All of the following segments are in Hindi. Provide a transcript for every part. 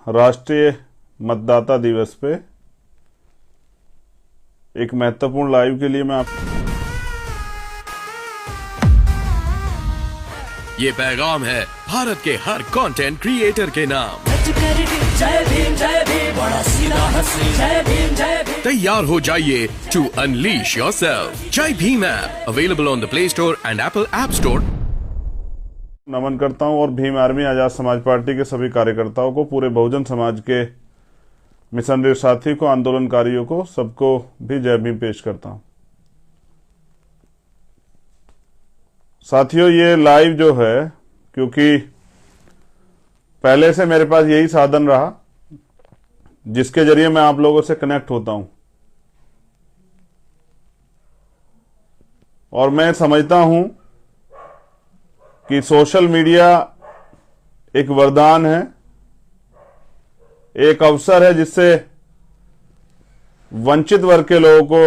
राष्ट्रीय मतदाता दिवस पे एक महत्वपूर्ण लाइव के लिए मैं ये पैगाम है भारत के हर कंटेंट क्रिएटर के नाम। जय भीम बड़ा सीधा हंसी जय भीम तैयार हो जाइए to unleash yourself. Jai Bhim app available on the Play Store and Apple App Store. नमन करता हूं और भीम आर्मी आजाद समाज पार्टी के सभी कार्यकर्ताओं को, पूरे बहुजन समाज के मिशनरी साथी को, आंदोलनकारियों को, सबको भी जय भीम पेश करता हूं। साथियों, ये लाइव जो है, क्योंकि पहले से मेरे पास यही साधन रहा जिसके जरिए मैं आप लोगों से कनेक्ट होता हूं, और मैं समझता हूं कि सोशल मीडिया एक वरदान है, एक अवसर है जिससे वंचित वर्ग के लोगों को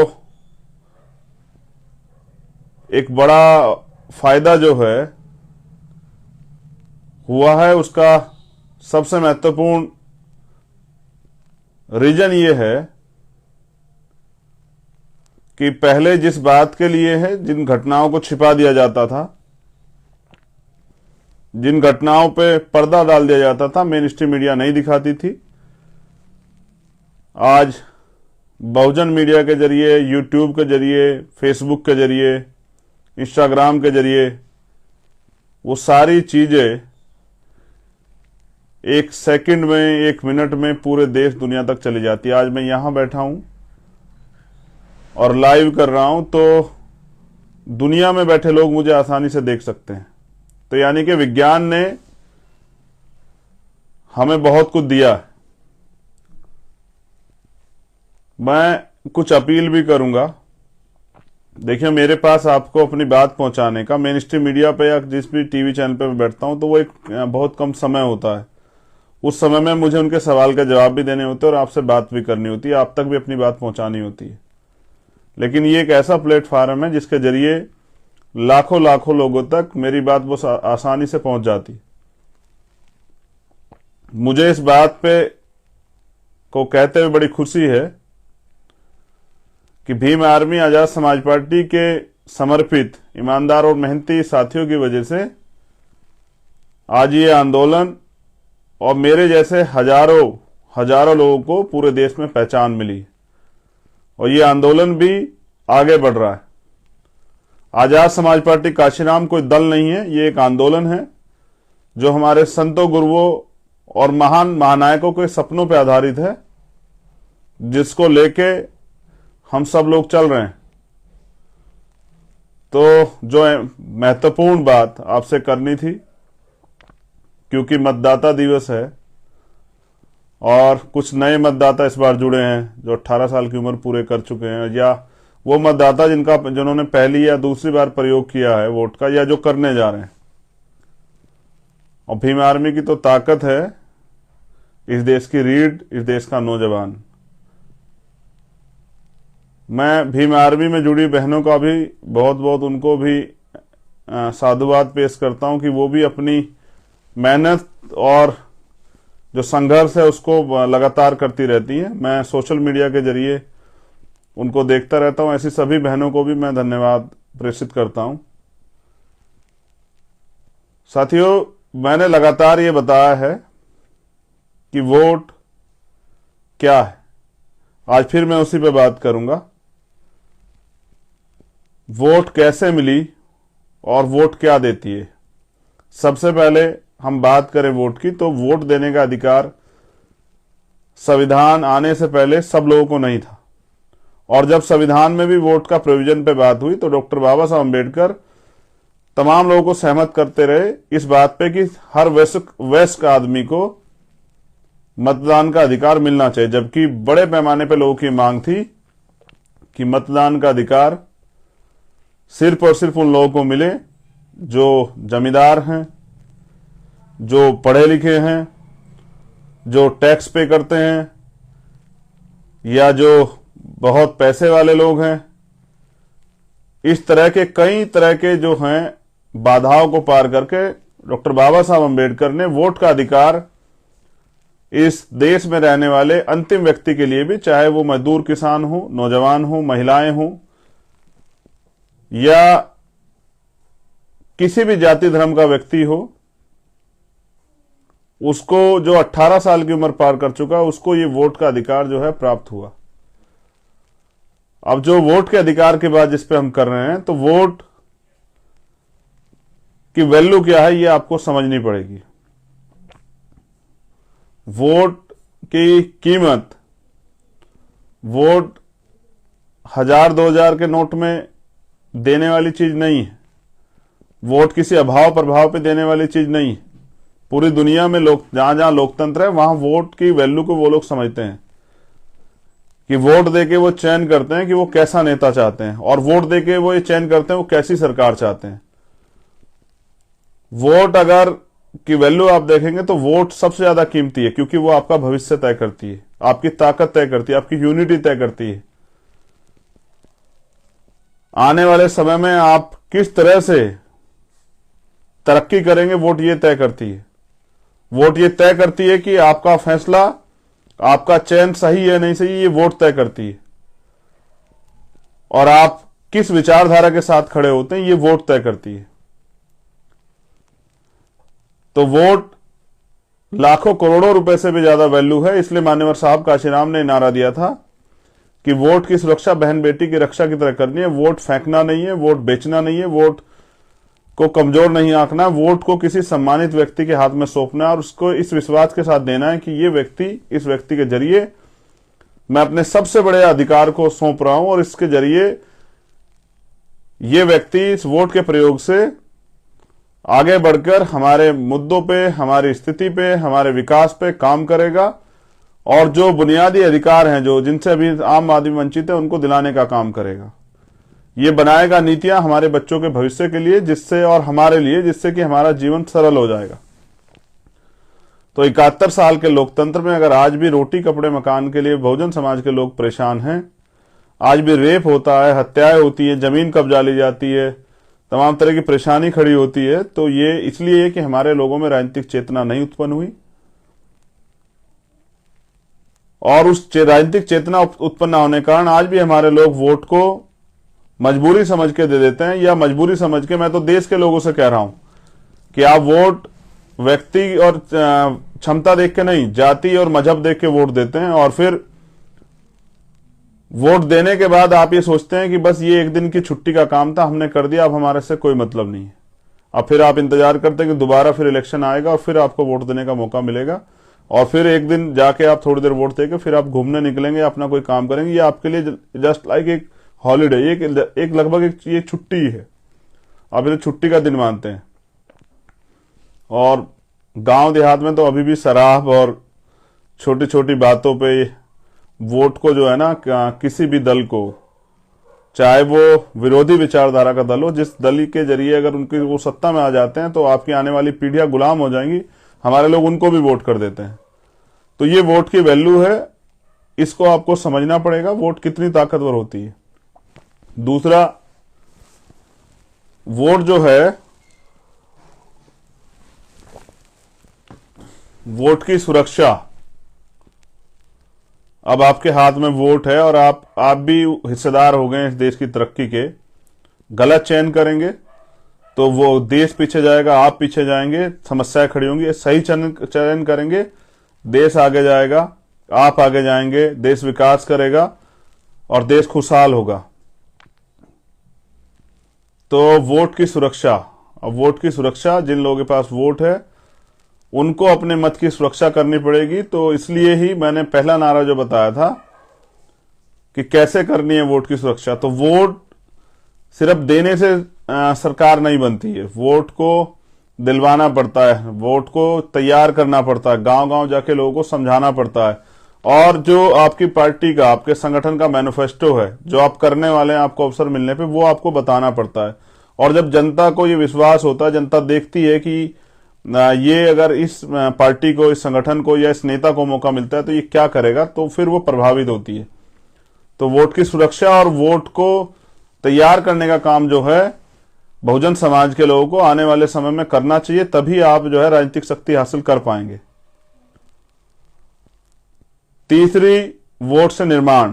एक बड़ा फायदा जो है हुआ है। उसका सबसे महत्वपूर्ण रीजन ये है कि पहले जिस बात के लिए है, जिन घटनाओं को छिपा दिया जाता था, जिन घटनाओं पे पर्दा डाल दिया जाता था, मेन स्ट्रीम मीडिया नहीं दिखाती थी, आज बहुजन मीडिया के जरिए, यूट्यूब के जरिए, फेसबुक के जरिए, इंस्टाग्राम के जरिए वो सारी चीजें एक सेकंड में, एक मिनट में पूरे देश दुनिया तक चली जाती है। आज मैं यहां बैठा हूं और लाइव कर रहा हूं तो दुनिया में बैठे लोग मुझे आसानी से देख सकते हैं। तो यानी कि विज्ञान ने हमें बहुत कुछ दिया है। मैं कुछ अपील भी करूंगा। देखिए, मेरे पास आपको अपनी बात पहुंचाने का मेन स्ट्रीम मीडिया पे या जिस भी टीवी चैनल पे मैं बैठता हूं तो वो एक बहुत कम समय होता है। उस समय में मुझे उनके सवाल का जवाब भी देने होते हैं और आपसे बात भी करनी होती है, आप तक भी अपनी बात पहुंचानी होती है। लेकिन ये एक ऐसा प्लेटफॉर्म है जिसके जरिए लाखों लाखों लोगों तक मेरी बात बहुत आसानी से पहुंच जाती। मुझे इस बात पे को कहते हुए बड़ी खुशी है कि भीम आर्मी आजाद समाज पार्टी के समर्पित, ईमानदार और मेहनती साथियों की वजह से आज ये आंदोलन और मेरे जैसे हजारों लोगों को पूरे देश में पहचान मिली और ये आंदोलन भी आगे बढ़ रहा है। आजाद समाज पार्टी काशीराम कोई दल नहीं है, ये एक आंदोलन है जो हमारे संतों, गुरुओं और महान महानायकों के सपनों पर आधारित है, जिसको लेके हम सब लोग चल रहे हैं। तो जो महत्वपूर्ण बात आपसे करनी थी, क्योंकि मतदाता दिवस है और कुछ नए मतदाता इस बार जुड़े हैं जो 18 साल की उम्र पूरे कर चुके हैं, या वो मतदाता जिन्होंने पहली या दूसरी बार प्रयोग किया है वोट का, या जो करने जा रहे हैं। और भीम आर्मी की तो ताकत है, इस देश की रीढ़, इस देश का नौजवान। मैं भीम आर्मी में जुड़ी बहनों का भी बहुत उनको भी साधुवाद पेश करता हूं कि वो भी अपनी मेहनत और जो संघर्ष है उसको लगातार करती रहती हैं। मैं सोशल मीडिया के जरिए उनको देखता रहता हूं। ऐसी सभी बहनों को भी मैं धन्यवाद प्रेषित करता हूं। साथियों, मैंने लगातार ये बताया है कि वोट क्या है। आज फिर मैं उसी पे बात करूंगा। वोट कैसे मिली और वोट क्या देती है। सबसे पहले हम बात करें वोट की, तो वोट देने का अधिकार संविधान आने से पहले सब लोगों को नहीं था, और जब संविधान में भी वोट का प्रोविजन पे बात हुई तो डॉक्टर बाबा साहब अम्बेडकर तमाम लोगों को सहमत करते रहे इस बात पे कि हर वयस्क आदमी को मतदान का अधिकार मिलना चाहिए। जबकि बड़े पैमाने पे लोगों की मांग थी कि मतदान का अधिकार सिर्फ और सिर्फ उन लोगों को मिले जो जमींदार हैं, जो पढ़े लिखे हैं, जो टैक्स पे करते हैं, या जो बहुत पैसे वाले लोग हैं। इस तरह के कई तरह के जो हैं बाधाओं को पार करके डॉक्टर बाबा साहब अम्बेडकर ने वोट का अधिकार इस देश में रहने वाले अंतिम व्यक्ति के लिए भी, चाहे वो मजदूर किसान हो, नौजवान हो, महिलाएं हो, या किसी भी जाति धर्म का व्यक्ति हो, उसको जो 18 साल की उम्र पार कर चुका, उसको ये वोट का अधिकार जो है प्राप्त हुआ। अब जो वोट के अधिकार की बात जिस पे हम कर रहे हैं, तो वोट की वैल्यू क्या है ये आपको समझनी पड़ेगी। वोट की कीमत वोट 1000-2000 के नोट में देने वाली चीज नहीं है। वोट किसी अभाव प्रभाव पे देने वाली चीज नहीं है। पूरी दुनिया में लोग जहां जहां लोकतंत्र है वहां वोट की वैल्यू को वो लोग समझते हैं कि वोट देके वो चयन करते हैं कि वो कैसा नेता चाहते हैं, और वोट देके वो ये चयन करते हैं वो कैसी सरकार चाहते हैं। वोट अगर की वैल्यू आप देखेंगे तो वोट सबसे ज्यादा कीमती है, क्योंकि वो आपका भविष्य तय करती है, आपकी ताकत तय करती है, आपकी यूनिटी तय करती है। आने वाले समय में आप किस तरह से तरक्की करेंगे वोट ये तय करती है। वोट ये तय करती है कि आपका फैसला, आपका चयन सही है नहीं सही, ये वोट तय करती है। और आप किस विचारधारा के साथ खड़े होते हैं ये वोट तय करती है। तो वोट लाखों करोड़ों रुपए से भी ज्यादा वैल्यू है। इसलिए मान्यवर साहब काशीराम ने नारा दिया था कि वोट की सुरक्षा बहन बेटी की रक्षा की तरह करनी है। वोट फेंकना नहीं है, वोट बेचना नहीं है, वोट को कमजोर नहीं आंकना, वोट को किसी सम्मानित व्यक्ति के हाथ में सौंपना और उसको इस विश्वास के साथ देना है कि ये व्यक्ति, इस व्यक्ति के जरिए मैं अपने सबसे बड़े अधिकार को सौंप रहा हूं, और इसके जरिए ये व्यक्ति इस वोट के प्रयोग से आगे बढ़कर हमारे मुद्दों पे, हमारी स्थिति पे, हमारे विकास पे काम करेगा, और जो बुनियादी अधिकार हैं जो जिनसे अभी आम आदमी वंचित है उनको दिलाने का काम करेगा। ये बनाएगा नीतियां हमारे बच्चों के भविष्य के लिए, जिससे और हमारे लिए, जिससे कि हमारा जीवन सरल हो जाएगा। तो 71 साल के लोकतंत्र में अगर आज भी रोटी कपड़े मकान के लिए बहुजन समाज के लोग परेशान हैं, आज भी रेप होता है, हत्याएं होती है, जमीन कब्जा ली जाती है, तमाम तरह की परेशानी खड़ी होती है, तो ये इसलिए है कि हमारे लोगों में राजनीतिक चेतना नहीं उत्पन्न हुई। और उस राजनीतिक चेतना उत्पन्न होने के कारण आज भी हमारे लोग वोट को मजबूरी समझ के दे देते हैं, या मजबूरी समझ के, मैं तो देश के लोगों से कह रहा हूं कि आप वोट व्यक्ति और क्षमता देख के नहीं, जाति और मजहब देख के वोट देते हैं, और फिर वोट देने के बाद आप ये सोचते हैं कि बस ये एक दिन की छुट्टी का काम था, हमने कर दिया, अब हमारे से कोई मतलब नहीं है। अब फिर आप इंतजार करते हैं कि दोबारा फिर इलेक्शन आएगा और फिर आपको वोट देने का मौका मिलेगा, और फिर एक दिन जाके आप थोड़ी देर वोट देके फिर आप घूमने निकलेंगे, अपना कोई काम करेंगे। ये आपके लिए जस्ट लाइक एक हॉलीडे, एक लगभग एक छुट्टी है, आप इसे छुट्टी का दिन मानते हैं। और गांव देहात में तो अभी भी शराब और छोटी छोटी बातों पे वोट को जो है ना, किसी भी दल को, चाहे वो विरोधी विचारधारा का दल हो, जिस दल के जरिए अगर उनकी वो सत्ता में आ जाते हैं तो आपकी आने वाली पीढ़ियां गुलाम हो जाएंगी, हमारे लोग उनको भी वोट कर देते हैं। तो ये वोट की वैल्यू है, इसको आपको समझना पड़ेगा, वोट कितनी ताकतवर होती है। दूसरा, वोट जो है, वोट की सुरक्षा। अब आपके हाथ में वोट है और आप भी हिस्सेदार हो गए इस देश की तरक्की के। गलत चयन करेंगे तो वो देश पीछे जाएगा, आप पीछे जाएंगे, समस्याएं खड़ी होंगी। सही चयन करेंगे, देश आगे जाएगा, आप आगे जाएंगे, देश विकास करेगा और देश खुशहाल होगा। तो वोट की सुरक्षा, अब वोट की सुरक्षा, जिन लोगों के पास वोट है उनको अपने मत की सुरक्षा करनी पड़ेगी। तो इसलिए ही मैंने पहला नारा जो बताया था कि कैसे करनी है वोट की सुरक्षा, तो वोट सिर्फ देने से सरकार नहीं बनती है, वोट को दिलवाना पड़ता है, वोट को तैयार करना पड़ता है, गांव गांव जाके लोगों को समझाना पड़ता है, और जो आपकी पार्टी का, आपके संगठन का मैनिफेस्टो है, जो आप करने वाले हैं आपको अवसर मिलने पे, वो आपको बताना पड़ता है। और जब जनता को ये विश्वास होता है, जनता देखती है कि ये अगर इस पार्टी को, इस संगठन को या इस नेता को मौका मिलता है तो ये क्या करेगा, तो फिर वो प्रभावित होती है। तो वोट की सुरक्षा और वोट को तैयार करने का काम जो है बहुजन समाज के लोगों को आने वाले समय में करना चाहिए, तभी आप जो है राजनीतिक शक्ति हासिल कर पाएंगे। तीसरी, वोट से निर्माण,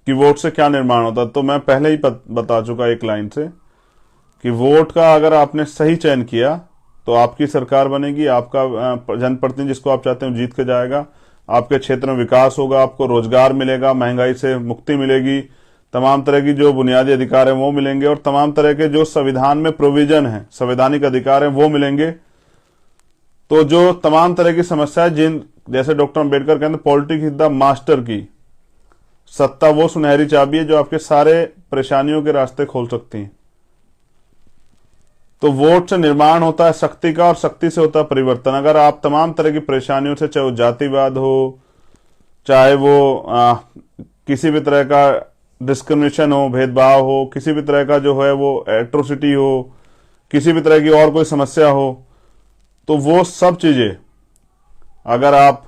कि वोट से क्या निर्माण होता है। तो मैं पहले ही बता चुका एक लाइन से कि वोट का अगर आपने सही चयन किया तो आपकी सरकार बनेगी, आपका जनप्रतिनिधि जिसको आप चाहते हैं जीत के जाएगा, आपके क्षेत्र में विकास होगा, आपको रोजगार मिलेगा, महंगाई से मुक्ति मिलेगी, तमाम तरह की जो बुनियादी अधिकार है वो मिलेंगे, और तमाम तरह के जो संविधान में प्रोविजन है, संवैधानिक अधिकार है वो मिलेंगे। तो जो तमाम तरह की समस्याएं, जिन जैसे डॉक्टर अंबेडकर कहते हैं पॉलिटिक्स इज द मास्टर की, सत्ता वो सुनहरी चाबी है जो आपके सारे परेशानियों के रास्ते खोल सकती है। तो वोट से निर्माण होता है शक्ति का, और शक्ति से होता है परिवर्तन। अगर आप तमाम तरह की परेशानियों से, चाहे वो जातिवाद हो, चाहे वो किसी भी तरह का डिस्क्रिमिनेशन हो, भेदभाव हो, किसी भी तरह का जो है वो एट्रोसिटी हो, किसी भी तरह की और कोई समस्या हो, तो वो सब चीजें अगर आप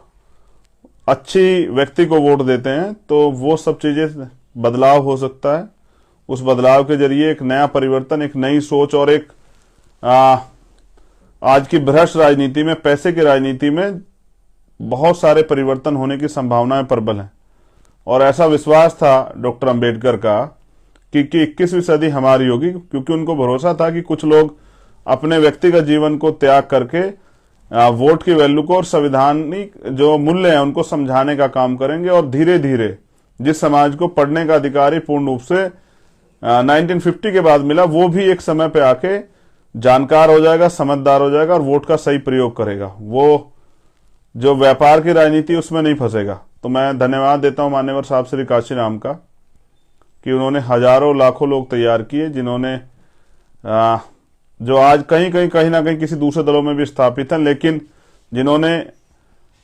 अच्छी व्यक्ति को वोट देते हैं तो वो सब चीजें बदलाव हो सकता है। उस बदलाव के जरिए एक नया परिवर्तन, एक नई सोच, और एक आज की भ्रष्ट राजनीति में, पैसे की राजनीति में बहुत सारे परिवर्तन होने की संभावनाएं प्रबल हैं। और ऐसा विश्वास था डॉक्टर अंबेडकर का कि 21वीं सदी हमारी होगी, क्योंकि उनको भरोसा था कि कुछ लोग अपने व्यक्तिगत जीवन को त्याग करके वोट की वैल्यू को और संवैधानिक जो मूल्य हैं उनको समझाने का काम करेंगे, और धीरे धीरे जिस समाज को पढ़ने का अधिकार ही पूर्ण रूप से 1950 के बाद मिला, वो भी एक समय पे आके जानकार हो जाएगा, समझदार हो जाएगा और वोट का सही प्रयोग करेगा। वो जो व्यापार की राजनीति उसमें नहीं फंसेगा। तो मैं धन्यवाद देता हूं मान्यवर साहब श्री काशीराम का कि उन्होंने हजारों लाखों लोग तैयार किए, जिन्होंने जो आज कहीं ना कहीं किसी दूसरे दलों में भी स्थापित हैं, लेकिन जिन्होंने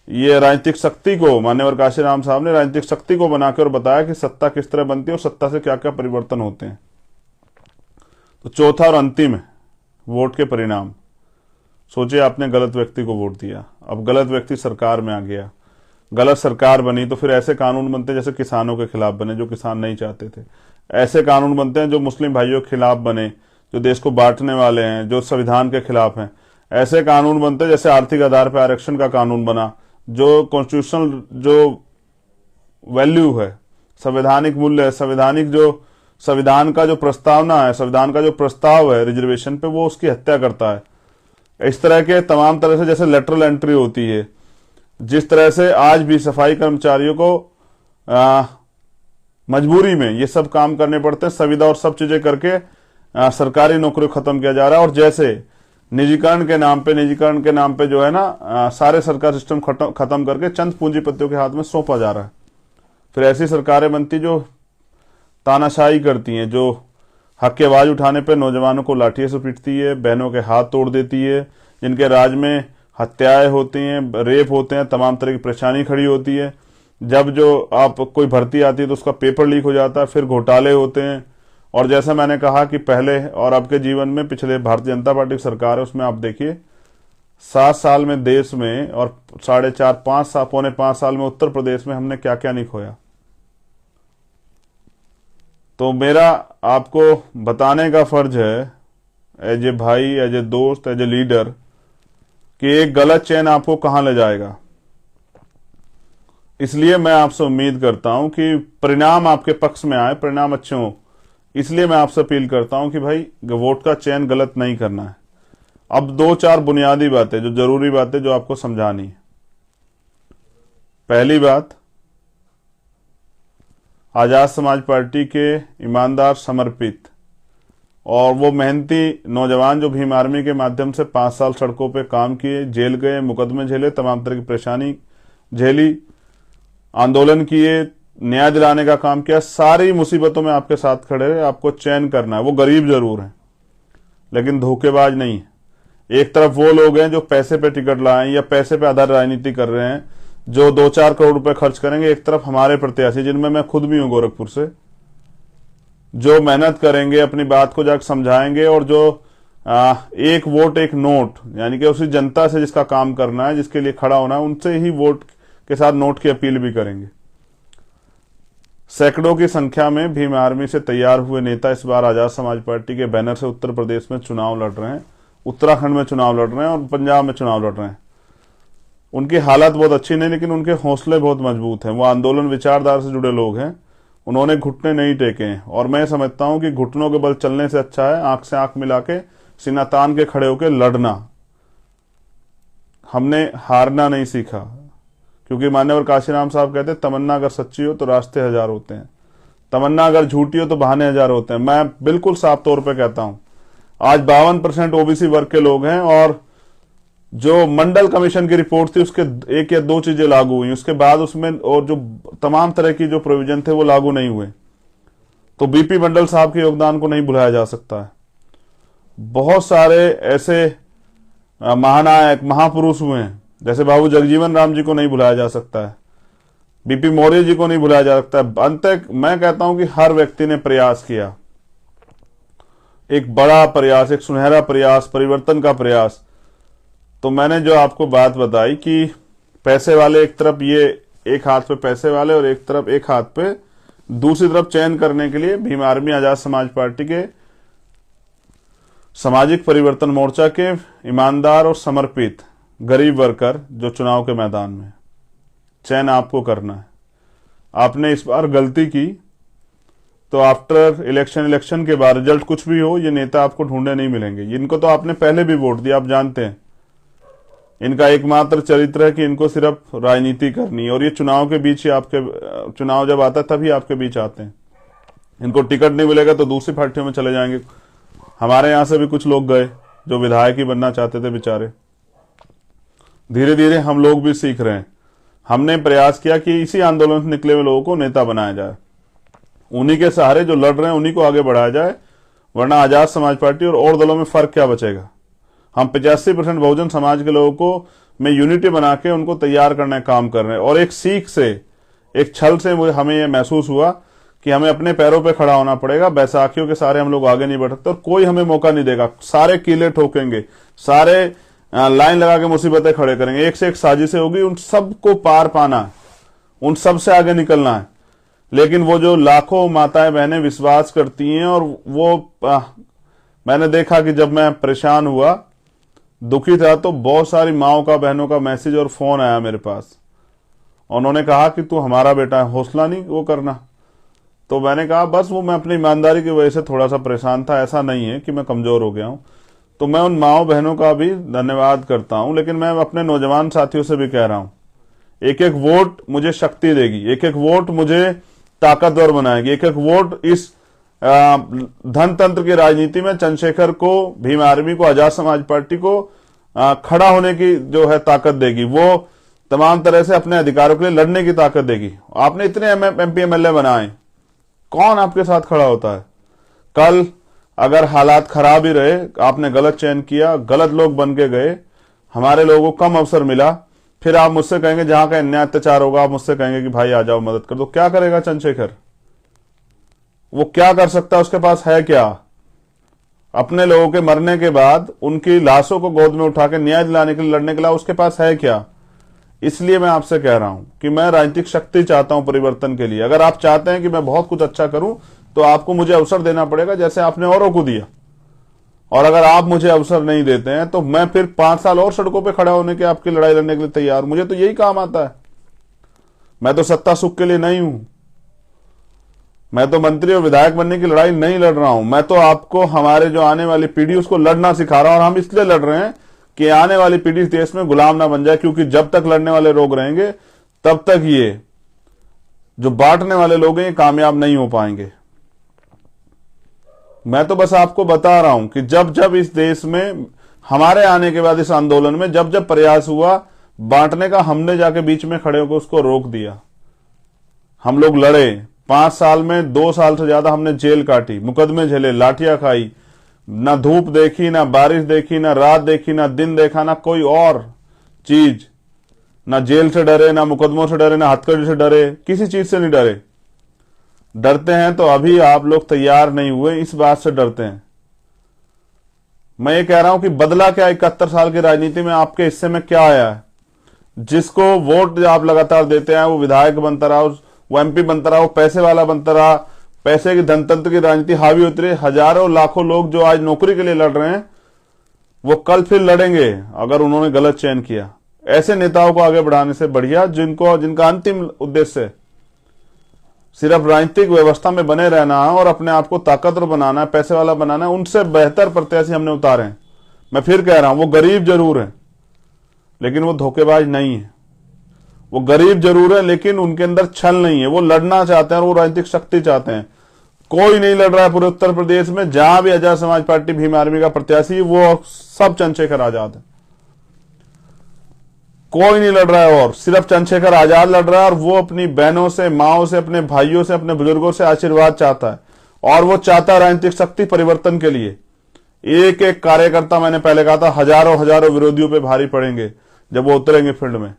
ये राजनीतिक शक्ति को, मान्यवर काशीराम साहब ने राजनीतिक शक्ति को बनाकर और बताया कि सत्ता किस तरह बनती है और सत्ता से क्या क्या परिवर्तन होते हैं। तो चौथा और अंतिम है वोट के परिणाम। सोचिए आपने गलत व्यक्ति को वोट दिया, अब गलत व्यक्ति सरकार में आ गया, गलत सरकार बनी, तो फिर ऐसे कानून बनते जैसे किसानों के खिलाफ बने जो किसान नहीं चाहते थे, ऐसे कानून बनते हैं जो मुस्लिम भाइयों के खिलाफ बने, जो देश को बांटने वाले हैं, जो संविधान के खिलाफ हैं, ऐसे कानून बनते जैसे आर्थिक आधार पर आरक्षण का कानून बना, जो कॉन्स्टिट्यूशनल जो वैल्यू है, संवैधानिक मूल्य है, संविधान का जो प्रस्तावना है, संविधान का जो प्रस्ताव है रिजर्वेशन पे, वो उसकी हत्या करता है। इस तरह के तमाम तरह से, जैसे लेटरल एंट्री होती है, जिस तरह से आज भी सफाई कर्मचारियों को मजबूरी में ये सब काम करने पड़ते हैं, संविदा और सब चीजें करके सरकारी नौकरी खत्म किया जा रहा है, और जैसे निजीकरण के नाम पे जो है ना सारे सरकार सिस्टम खत्म करके चंद पूंजीपतियों के हाथ में सौंपा जा रहा है। फिर ऐसी सरकारें बनती जो तानाशाही करती हैं, जो हक की आवाज उठाने पे नौजवानों को लाठियों से पीटती है, बहनों के हाथ तोड़ देती है, जिनके राज में हत्याएं होती हैं, रेप होते हैं, तमाम तरह की परेशानी खड़ी होती है। जब जो आप कोई भर्ती आती है तो उसका पेपर लीक हो जाता है, फिर घोटाले होते हैं। और जैसा मैंने कहा कि पहले और आपके जीवन में पिछले भारतीय जनता पार्टी की सरकार है, उसमें आप देखिए 7 साल में देश में और 4.5 पौने 5 साल में उत्तर प्रदेश में हमने क्या क्या नहीं खोया। तो मेरा आपको बताने का फर्ज है एज ए भाई, एज ए दोस्त, एज ए लीडर, कि एक गलत चयन आपको कहां ले जाएगा। इसलिए मैं आपसे उम्मीद करता हूं कि परिणाम आपके पक्ष में आए, परिणाम अच्छे हों। इसलिए मैं आपसे अपील करता हूं कि भाई वोट का चयन गलत नहीं करना है। अब 2-4 बुनियादी बातें, जो जरूरी बातें जो आपको समझानी है। पहली बात, आजाद समाज पार्टी के ईमानदार, समर्पित और वो मेहनती नौजवान जो भीम आर्मी के माध्यम से 5 साल सड़कों पे काम किए, जेल गए, मुकदमे झेले, तमाम तरह की परेशानी झेली, आंदोलन किए, न्याय दिलाने का काम किया, सारी मुसीबतों में आपके साथ खड़े रहे। आपको चयन करना है। वो गरीब जरूर हैं लेकिन धोखेबाज नहीं है। एक तरफ वो लोग हैं जो पैसे पे टिकट लाए या पैसे पे आधार राजनीति कर रहे हैं, जो 2-4 करोड़ रुपए खर्च करेंगे। एक तरफ हमारे प्रत्याशी, जिनमें मैं खुद भी हूं गोरखपुर से, जो मेहनत करेंगे, अपनी बात को जाकर समझाएंगे, और जो एक वोट एक नोट, यानी कि उसी जनता से जिसका काम करना है, जिसके लिए खड़ा होना है, उनसे ही वोट के साथ नोट की अपील भी करेंगे। सैकड़ों की संख्या में भीम आर्मी से तैयार हुए नेता इस बार आजाद समाज पार्टी के बैनर से उत्तर प्रदेश में चुनाव लड़ रहे हैं, उत्तराखंड में चुनाव लड़ रहे हैं और पंजाब में चुनाव लड़ रहे हैं। उनकी हालत बहुत अच्छी नहीं, लेकिन उनके हौसले बहुत मजबूत हैं। वो आंदोलन विचारधारा से जुड़े लोग हैं, उन्होंने घुटने नहीं टेके हैं। और मैं समझता हूं कि घुटनों के बल चलने से अच्छा है आंख से आंख मिला के, सीना तान के खड़े होकर लड़ना। हमने हारना नहीं सीखा, क्योंकि मान्यवर काशीराम साहब कहते तमन्ना अगर सच्ची हो तो रास्ते हजार होते हैं, तमन्ना अगर झूठी हो तो बहाने हजार होते हैं। मैं बिल्कुल साफ तौर पे कहता हूं, आज 52% ओबीसी वर्ग के लोग हैं, और जो मंडल कमीशन की रिपोर्ट थी उसके 1 या 2 चीजें लागू हुई, उसके बाद उसमें और जो तमाम तरह की जो प्रोविजन थे वो लागू नहीं हुए। तो बीपी मंडल साहब के योगदान को नहीं भुलाया जा सकता है। बहुत सारे ऐसे महानायक महापुरुष हुए हैं, जैसे बाबू जगजीवन राम जी को नहीं भुलाया जा सकता है, बीपी मौर्य जी को नहीं भुलाया जा सकता है। अंत तक मैं कहता हूं कि हर व्यक्ति ने प्रयास किया, एक बड़ा प्रयास, एक सुनहरा प्रयास, परिवर्तन का प्रयास। तो मैंने जो आपको बात बताई कि पैसे वाले एक तरफ, ये एक हाथ पे पैसे वाले और एक तरफ, एक हाथ पे दूसरी तरफ चयन करने के लिए भीम आर्मी आजाद समाज पार्टी के सामाजिक परिवर्तन मोर्चा के ईमानदार और समर्पित गरीब वर्कर जो चुनाव के मैदान में, चयन आपको करना है। आपने इस बार गलती की तो आफ्टर इलेक्शन के बाद रिजल्ट कुछ भी हो, ये नेता आपको ढूंढे नहीं मिलेंगे। इनको तो आपने पहले भी वोट दिया, आप जानते हैं। इनका एकमात्र चरित्र है कि इनको सिर्फ राजनीति करनी है, और ये चुनाव के बीच ही, आपके चुनाव जब आता है तभी आपके बीच आते हैं। इनको टिकट नहीं मिलेगा तो दूसरी पार्टियों में चले जाएंगे। हमारे यहां से भी कुछ लोग गए जो विधायक ही बनना चाहते थे बेचारे। धीरे धीरे हम लोग भी सीख रहे हैं। हमने प्रयास किया कि इसी आंदोलन से निकले हुए लोगों को नेता बनाया जाए, उन्हीं के सहारे जो लड़ रहे हैं उन्हीं को आगे बढ़ाया जाए, वरना आजाद समाज पार्टी और दलों में फर्क क्या बचेगा। हम 85% बहुजन समाज के लोगों को में यूनिटी बना के उनको तैयार करने का काम कर रहे हैं। और एक सीख से, एक छल से हमें यह महसूस हुआ कि हमें अपने पैरों पे खड़ा होना पड़ेगा। बैसाखियों के सारे हम लोग आगे नहीं बढ़ सकते, और कोई हमें मौका नहीं देगा। सारे कीले ठोकेंगे, सारे लाइन लगा के मुसीबतें खड़े करेंगे, एक से एक साजिशें होगी, उन सबको पार पाना है, उन सब से आगे निकलना है। लेकिन वो जो लाखों माताएं बहनें विश्वास करती हैं, और वो मैंने देखा कि जब मैं परेशान हुआ, दुखी था, तो बहुत सारी माओं का, बहनों का मैसेज और फोन आया मेरे पास। उन्होंने कहा कि तू हमारा बेटा है, हौसला नहीं वो करना। तो मैंने कहा बस वो मैं अपनी ईमानदारी की वजह से थोड़ा सा परेशान था, ऐसा नहीं है कि मैं कमजोर हो गया हूं। तो मैं उन माओ बहनों का भी धन्यवाद करता हूं, लेकिन मैं अपने नौजवान साथियों से भी कह रहा हूं, एक एक वोट मुझे शक्ति देगी, एक एक वोट मुझे ताकतवर बनाएगी, एक एक वोट इस धन तंत्र की राजनीति में चंद्रशेखर को, भीम आर्मी को, आजाद समाज पार्टी को खड़ा होने की जो है ताकत देगी। वो तमाम तरह से अपने अधिकारों के लिए लड़ने की ताकत देगी। आपने इतने एमपी एमएलए बनाए, कौन आपके साथ खड़ा होता है? कल अगर हालात खराब ही रहे, आपने गलत चयन किया, गलत लोग बन के गए, हमारे लोगों को कम अवसर मिला, फिर आप मुझसे कहेंगे जहां का अन्याय अत्याचार होगा, आप मुझसे कहेंगे कि भाई आ जाओ मदद कर दो। क्या करेगा चंद्रशेखर? वो क्या कर सकता है? उसके पास है क्या? अपने लोगों के मरने के बाद उनकी लाशों को गोद में उठा के न्याय दिलाने के लिए, लड़ने के लिए उसके पास है क्या? इसलिए मैं आपसे कह रहा हूं कि मैं राजनीतिक शक्ति चाहता हूं परिवर्तन के लिए। अगर आप चाहते हैं कि मैं बहुत कुछ अच्छा करूं, तो आपको मुझे अवसर देना पड़ेगा, जैसे आपने औरों को दिया। और अगर आप मुझे अवसर नहीं देते हैं तो मैं फिर 5 साल और सड़कों पे खड़ा होने के, आपकी लड़ाई लड़ने के लिए तैयार। मुझे तो यही काम आता है। मैं तो सत्ता सुख के लिए नहीं हूं, मैं तो मंत्री और विधायक बनने की लड़ाई नहीं लड़ रहा हूं। मैं तो आपको, हमारे जो आने वाली पीढ़ी, उसको लड़ना सिखा रहा हूं। और हम इसलिए लड़ रहे हैं कि आने वाली पीढ़ी इस देश में गुलाम ना बन जाए, क्योंकि जब तक लड़ने वाले लोग रहेंगे तब तक ये जो बांटने वाले लोग हैं ये कामयाब नहीं हो पाएंगे। मैं तो बस आपको बता रहा हूं कि जब जब इस देश में हमारे आने के बाद इस आंदोलन में जब जब प्रयास हुआ बांटने का, हमने जाके बीच में खड़े होकर उसको रोक दिया। हम लोग लड़े। 5 साल में 2 साल से ज्यादा हमने जेल काटी, मुकदमे झेले, लाठियां खाई, ना धूप देखी, ना बारिश देखी, ना रात देखी, ना दिन देखा, ना कोई और चीज। ना जेल से डरे, ना मुकदमों से डरे, ना हथकड़ी से डरे, किसी चीज से नहीं डरे। डरते हैं तो अभी आप लोग तैयार नहीं हुए, इस बात से डरते हैं। मैं ये कह रहा हूं कि बदला क्या 71 साल की राजनीति में आपके हिस्से में क्या आया है? जिसको वोट आप लगातार देते हैं वो विधायक बनता रहा, वो एमपी बनता रहा, वो पैसे वाला बनता रहा, पैसे की धनतंत्र की राजनीति हावी होती रही। हजारों लाखों लोग जो आज नौकरी के लिए लड़ रहे हैं, वो कल फिर लड़ेंगे अगर उन्होंने गलत चयन किया। ऐसे नेताओं को आगे बढ़ाने से बढ़िया जिनका अंतिम उद्देश्य सिर्फ राजनीतिक व्यवस्था में बने रहना है और अपने आप को ताकतवर बनाना है, पैसे वाला बनाना है, उनसे बेहतर प्रत्याशी हमने उतारे हैं। मैं फिर कह रहा हूं, वो गरीब जरूर है लेकिन वो धोखेबाज नहीं है। वो गरीब जरूर है लेकिन उनके अंदर छल नहीं है। वो लड़ना चाहते हैं और वो राजनीतिक शक्ति चाहते हैं। कोई नहीं लड़ रहा है पूरे उत्तर प्रदेश में। जहां भी आजाद समाज पार्टी भीम आर्मी का प्रत्याशी, वो सब चंद्रशेखर आजाद है। कोई नहीं लड़ रहा है और सिर्फ चंद्रशेखर आजाद लड़ रहा है और वो अपनी बहनों से, माओं से, अपने भाइयों से, अपने बुजुर्गों से आशीर्वाद चाहता है और वो चाहता है राजनीतिक शक्ति परिवर्तन के लिए। एक एक कार्यकर्ता, मैंने पहले कहा था, हजारों हजारों विरोधियों पे भारी पड़ेंगे जब वो उतरेंगे फील्ड में,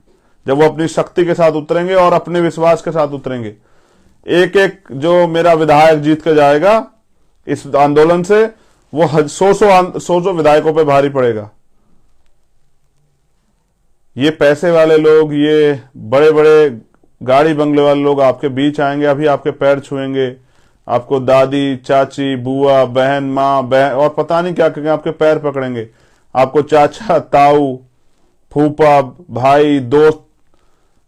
जब वो अपनी शक्ति के साथ उतरेंगे और अपने विश्वास के साथ उतरेंगे। एक एक जो मेरा विधायक जीत के जाएगा इस आंदोलन से, वो सौ विधायकों पे भारी पड़ेगा। ये पैसे वाले लोग, ये बड़े बड़े गाड़ी बंगले वाले लोग आपके बीच आएंगे, अभी आपके पैर छुएंगे, आपको दादी, चाची, बुआ, बहन, माँ, बहन और पता नहीं क्या करेंगे, आपके पैर पकड़ेंगे, आपको चाचा, ताऊ, फूफा, भाई, दोस्त,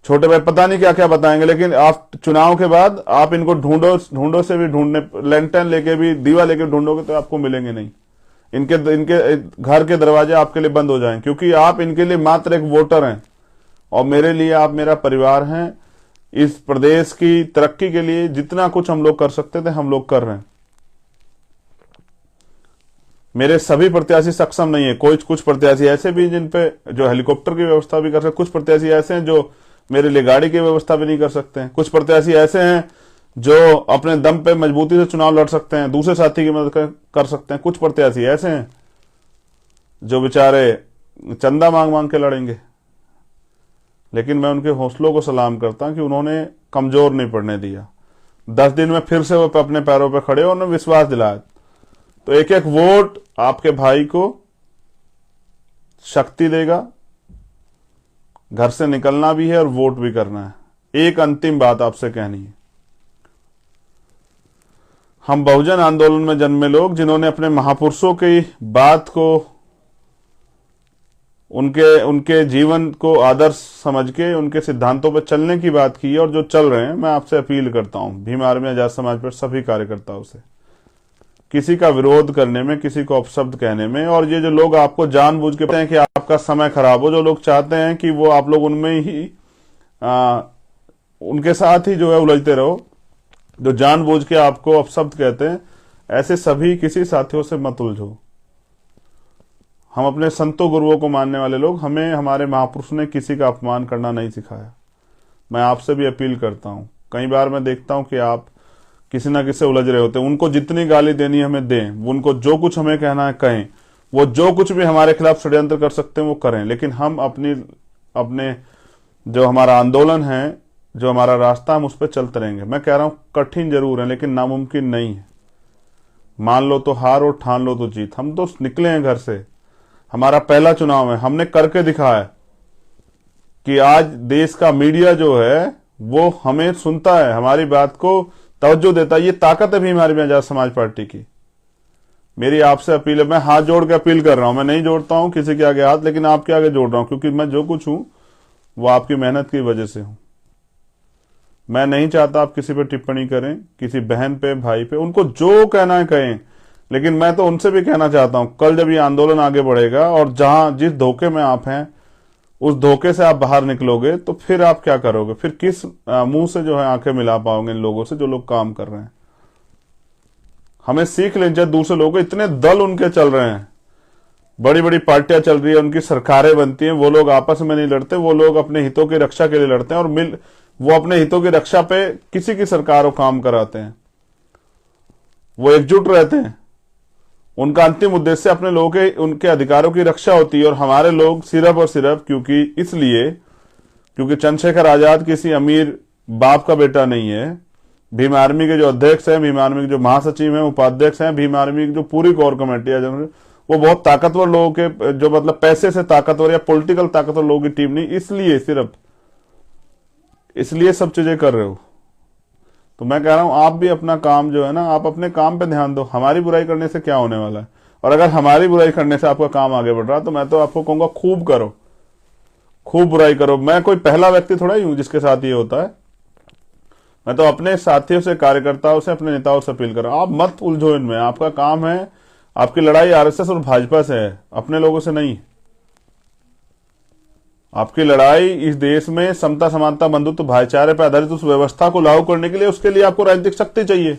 छोटे भाई, पता नहीं क्या क्या बताएंगे। लेकिन आप चुनाव के बाद आप इनको ढूंढो से भी ढूंढने, लैंटर्न लेके भी, दीवा लेके ढूंढोगे तो आपको मिलेंगे नहीं। इनके घर के दरवाजे आपके लिए बंद हो जाएं, क्योंकि आप इनके लिए मात्र एक वोटर हैं और मेरे लिए आप मेरा परिवार हैं। इस प्रदेश की तरक्की के लिए जितना कुछ हम लोग कर सकते थे हम लोग कर रहे हैं। मेरे सभी प्रत्याशी सक्षम नहीं है। कुछ प्रत्याशी ऐसे भी जिन पे जो हेलीकॉप्टर की व्यवस्था भी कर सकते, कुछ प्रत्याशी ऐसे हैं जो मेरे लिए गाड़ी की व्यवस्था भी नहीं कर सकते हैं, कुछ प्रत्याशी ऐसे हैं जो अपने दम पे मजबूती से चुनाव लड़ सकते हैं, दूसरे साथी की मदद कर सकते हैं, कुछ प्रत्याशी ऐसे हैं जो बेचारे चंदा मांग मांग के लड़ेंगे। लेकिन मैं उनके हौसलों को सलाम करता हूं कि उन्होंने कमजोर नहीं पड़ने दिया। 10 दिन में फिर से वो अपने पैरों पर खड़े और उन्होंने विश्वास दिलाया। तो एक एक वोट आपके भाई को शक्ति देगा। घर से निकलना भी है और वोट भी करना है। एक अंतिम बात आपसे कहनी है, हम बहुजन आंदोलन में जन्मे लोग जिन्होंने अपने महापुरुषों की बात को, उनके जीवन को आदर्श समझ के उनके सिद्धांतों पर चलने की बात की है और जो चल रहे हैं, मैं आपसे अपील करता हूं भीम आर्मी आजाद समाज पर सभी कार्यकर्ताओं से, किसी का विरोध करने में, किसी को अपशब्द कहने में, और ये जो लोग आपको जानबूझ के कहते हैं कि आपका समय खराब हो, जो लोग चाहते हैं कि वो आप लोग उनमें ही उनके साथ ही जो है उलझते रहो, जो जानबूझ के आपको अपशब्द कहते हैं, ऐसे सभी किसी साथियों से मत उलझो। हम अपने संतों गुरुओं को मानने वाले लोग, हमें हमारे महापुरुष ने किसी का अपमान करना नहीं सिखाया। मैं आपसे भी अपील करता हूं, कई बार मैं देखता हूं कि आप किसी ना किसी से उलझ रहे होते हैं। उनको जितनी गाली देनी हमें दें, उनको जो कुछ हमें कहना है कहें, वो जो कुछ भी हमारे खिलाफ षड्यंत्र कर सकते हैं वो करें, लेकिन हम अपने जो हमारा आंदोलन है, जो हमारा रास्ता, हम उस पर चलते रहेंगे। मैं कह रहा हूं कठिन जरूर है लेकिन नामुमकिन नहीं है। मान लो तो हार और ठान लो तो जीत। हम तो निकले हैं घर से, हमारा पहला चुनाव है, हमने करके दिखाया कि आज देश का मीडिया जो है वो हमें सुनता है, हमारी बात को तवज्जो देता है। ये ताकत है भीम आर्मी आजाद समाज पार्टी की। मेरी आपसे अपील है, मैं हाथ जोड़ के अपील कर रहा हूं, मैं नहीं जोड़ता हूं किसी के आगे हाथ, लेकिन आपके आगे जोड़ रहा हूं, क्योंकि मैं जो कुछ हूं वो आपकी मेहनत की वजह से हूं। मैं नहीं चाहता आप किसी पे टिप्पणी करें, किसी बहन पे, भाई पे, उनको जो कहना है कहें, लेकिन मैं तो उनसे भी कहना चाहता हूं, कल जब ये आंदोलन आगे बढ़ेगा और जहां जिस धोखे में आप हैं उस धोखे से आप बाहर निकलोगे तो फिर आप क्या करोगे? फिर किस मुंह से जो है आंखें मिला पाओगे इन लोगों से जो लोग काम कर रहे हैं? हमें सीख लें, जब दूसरे लोगों, इतने दल उनके चल रहे हैं, बड़ी बड़ी पार्टियां चल रही है, उनकी सरकारें बनती हैं, वो लोग आपस में नहीं लड़ते, वो लोग अपने हितों की रक्षा के लिए लड़ते हैं और वो अपने हितों की रक्षा पे किसी की सरकार को काम कराते हैं। वो एकजुट रहते हैं, उनका अंतिम उद्देश्य अपने लोगों के, उनके अधिकारों की रक्षा होती है। और हमारे लोग सिर्फ और सिर्फ क्योंकि चंद्रशेखर आजाद किसी अमीर बाप का बेटा नहीं है। भीम आर्मी के जो अध्यक्ष हैं, भीम आर्मी के जो महासचिव हैं, उपाध्यक्ष हैं, भीम आर्मी की जो पूरी कोर कमेटी है, वो बहुत ताकतवर लोगों के, जो मतलब पैसे से ताकतवर या पॉलिटिकल ताकतवर लोगों की टीम नहीं, इसलिए सब चीजें कर रहे हो। तो मैं कह रहा हूं आप भी अपना काम जो है ना, आप अपने काम पे ध्यान दो। हमारी बुराई करने से क्या होने वाला है? और अगर हमारी बुराई करने से आपका काम आगे बढ़ रहा है तो मैं तो आपको कहूंगा खूब करो, खूब बुराई करो। मैं कोई पहला व्यक्ति थोड़ा ही हूं जिसके साथ ये होता है। मैं तो अपने साथियों से, कार्यकर्ताओं से, अपने नेताओं से अपील कर रहा हूं, आप मत उलझो इनमें। आपका काम है, आपकी लड़ाई आरएसएस और भाजपा से है, अपने लोगों से नहीं। आपकी लड़ाई इस देश में समता, समानता, बंधुत्व, भाईचारे पर आधारित उस व्यवस्था को लागू करने के लिए, उसके लिए आपको राजनीतिक शक्ति चाहिए।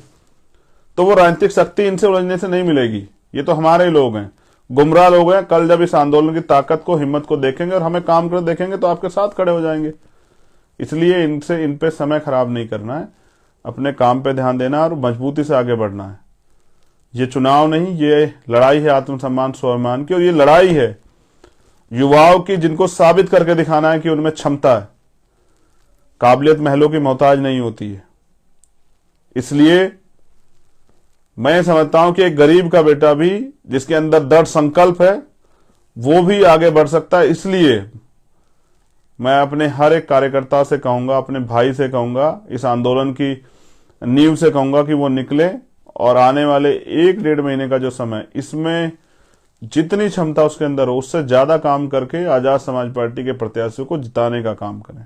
तो वो राजनीतिक शक्ति इनसे उलझने से नहीं मिलेगी। ये तो हमारे ही लोग हैं, गुमराह लोग हैं। कल जब इस आंदोलन की ताकत को, हिम्मत को देखेंगे और हमें काम कर देखेंगे तो आपके साथ खड़े हो जाएंगे। इसलिए इन पे समय खराब नहीं करना है, अपने काम पे ध्यान देना और मजबूती से आगे बढ़ना है। ये चुनाव नहीं, ये लड़ाई है आत्मसम्मान, स्वाभिमान की। और ये लड़ाई है युवाओं की, जिनको साबित करके दिखाना है कि उनमें क्षमता है। काबिलियत महलों की मोहताज नहीं होती है। इसलिए मैं समझता हूं कि एक गरीब का बेटा भी, जिसके अंदर दृढ़ संकल्प है, वो भी आगे बढ़ सकता है। इसलिए मैं अपने हर एक कार्यकर्ता से कहूंगा, अपने भाई से कहूंगा, इस आंदोलन की नींव से कहूंगा कि वो निकले और आने वाले 1-1.5 महीने का जो समय, इसमें जितनी क्षमता उसके अंदर हो, उससे ज्यादा काम करके आजाद समाज पार्टी के प्रत्याशियों को जिताने का काम करें।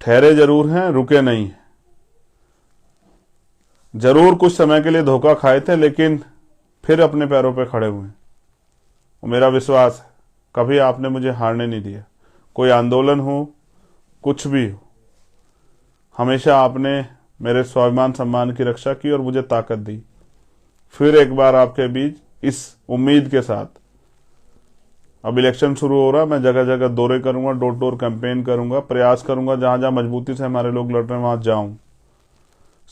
ठहरे जरूर हैं, रुके नहीं। जरूर कुछ समय के लिए धोखा खाए थे, लेकिन फिर अपने पैरों पे खड़े हुए। मेरा विश्वास है कभी आपने मुझे हारने नहीं दिया। कोई आंदोलन हो, कुछ भी हो, हमेशा आपने मेरे स्वाभिमान, सम्मान की रक्षा की और मुझे ताकत दी। फिर एक बार आपके बीच इस उम्मीद के साथ, अब इलेक्शन शुरू हो रहा, मैं जगह जगह दौरे करूंगा, डोर टू डोर कैंपेन करूंगा, प्रयास करूंगा जहां जहां मजबूती से हमारे लोग लड़ रहे हैं वहां जाऊं।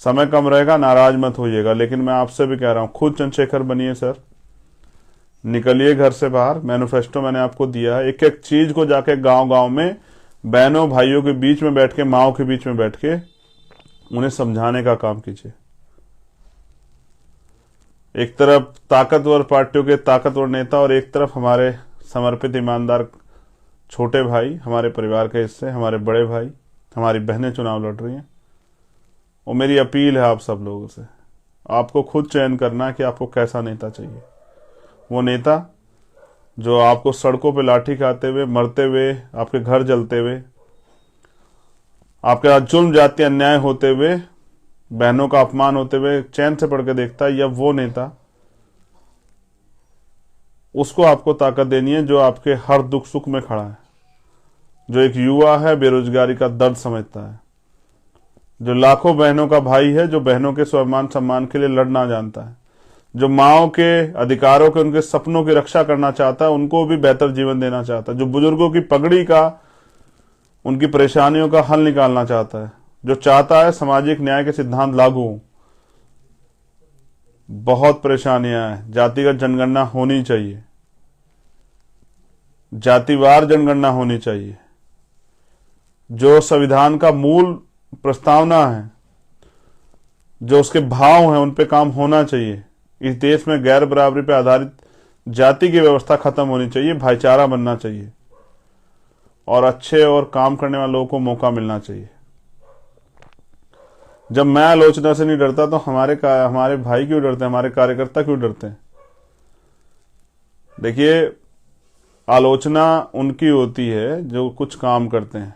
समय कम रहेगा, नाराज मत होइएगा, लेकिन मैं आपसे भी कह रहा हूं, खुद चंद्रशेखर बनिए सर, निकलिए घर से बाहर। मैनिफेस्टो मैंने आपको दिया है, एक एक चीज को जाके गांव गांव में बहनों भाइयों के बीच में बैठ के, माओ के बीच में बैठ के उन्हें समझाने का काम कीजिए। एक तरफ ताकतवर पार्टियों के ताकतवर नेता और एक तरफ हमारे समर्पित ईमानदार छोटे भाई, हमारे परिवार के हिस्से, हमारे बड़े भाई, हमारी बहनें चुनाव लड़ रही हैं। और मेरी अपील है आप सब लोगों से, आपको खुद चयन करना है कि आपको कैसा नेता चाहिए। वो नेता जो आपको सड़कों पे लाठी खाते हुए, मरते हुए, आपके घर जलते हुए, आपके साथ जुल्म जाति अन्याय होते हुए, बहनों का अपमान होते हुए चैन से पढ़ के देखता है, या वो नेता, उसको आपको ताकत देनी है जो आपके हर दुख सुख में खड़ा है, जो एक युवा है, बेरोजगारी का दर्द समझता है, जो लाखों बहनों का भाई है, जो बहनों के स्वाभिमान सम्मान के लिए लड़ना जानता है, जो माओं के अधिकारों के, उनके सपनों की रक्षा करना चाहता है, उनको भी बेहतर जीवन देना चाहता है, जो बुजुर्गों की पगड़ी का, उनकी परेशानियों का हल निकालना चाहता है, जो चाहता है सामाजिक न्याय के सिद्धांत लागू हो। बहुत परेशानियां हैं, जातिगत जनगणना होनी चाहिए, जातिवार जनगणना होनी चाहिए, जो संविधान का मूल प्रस्तावना है, जो उसके भाव हैं, उन पे काम होना चाहिए। इस देश में गैर बराबरी पर आधारित जाति की व्यवस्था खत्म होनी चाहिए, भाईचारा बनना चाहिए और अच्छे और काम करने वाले लोगों को मौका मिलना चाहिए। जब मैं आलोचना से नहीं डरता तो हमारे भाई क्यों डरते हैं, हमारे कार्यकर्ता क्यों डरते हैं? देखिए, आलोचना उनकी होती है जो कुछ काम करते हैं,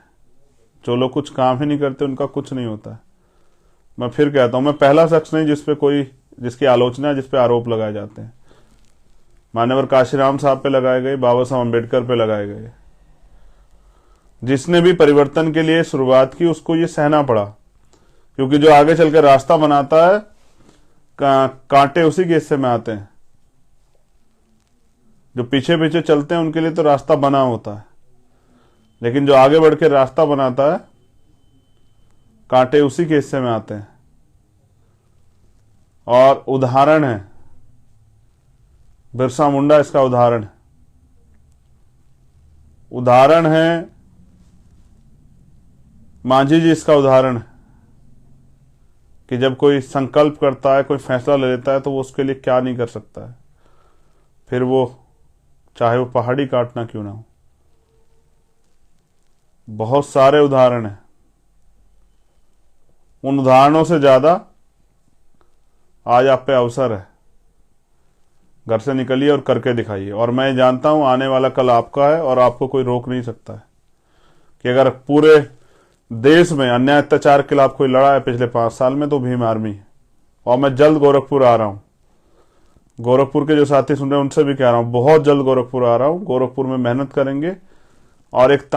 जो लोग कुछ काम ही नहीं करते उनका कुछ नहीं होता है। मैं फिर कहता हूं, मैं पहला शख्स नहीं जिसकी आलोचना, जिस पे आरोप लगाए जाते हैं। मान्यवर काशीराम साहब पे लगाए गए, बाबा साहब अम्बेडकर पे लगाए गए। जिसने भी परिवर्तन के लिए शुरुआत की उसको ये सहना पड़ा, क्योंकि जो आगे चलकर रास्ता बनाता है, कांटे उसी के हिस्से में आते हैं। जो पीछे पीछे चलते हैं उनके लिए तो रास्ता बना होता है, लेकिन जो आगे बढ़ के रास्ता बनाता है, कांटे उसी के हिस्से में आते हैं। और उदाहरण है बिरसा मुंडा, इसका उदाहरण है मांझी जी, इसका उदाहरण है कि जब कोई संकल्प करता है, कोई फैसला ले लेता है, तो वो उसके लिए क्या नहीं कर सकता है, फिर वो चाहे वो पहाड़ी काटना क्यों ना हो। बहुत सारे उदाहरण हैं। उन उदाहरणों से ज्यादा आज आप पे अवसर है घर से निकलिए और करके दिखाइए। और मैं जानता हूं आने वाला कल आपका है और आपको कोई रोक नहीं सकता है। कि अगर पूरे देश में अन्याय अत्याचार के खिलाफ कोई लड़ा है पिछले 5 साल में तो भीम आर्मी है। और मैं जल्द गोरखपुर आ रहा हूं। गोरखपुर के जो साथी सुन रहे हैं उनसे भी कह रहा हूं, बहुत जल्द गोरखपुर आ रहा हूं। गोरखपुर में मेहनत करेंगे और एक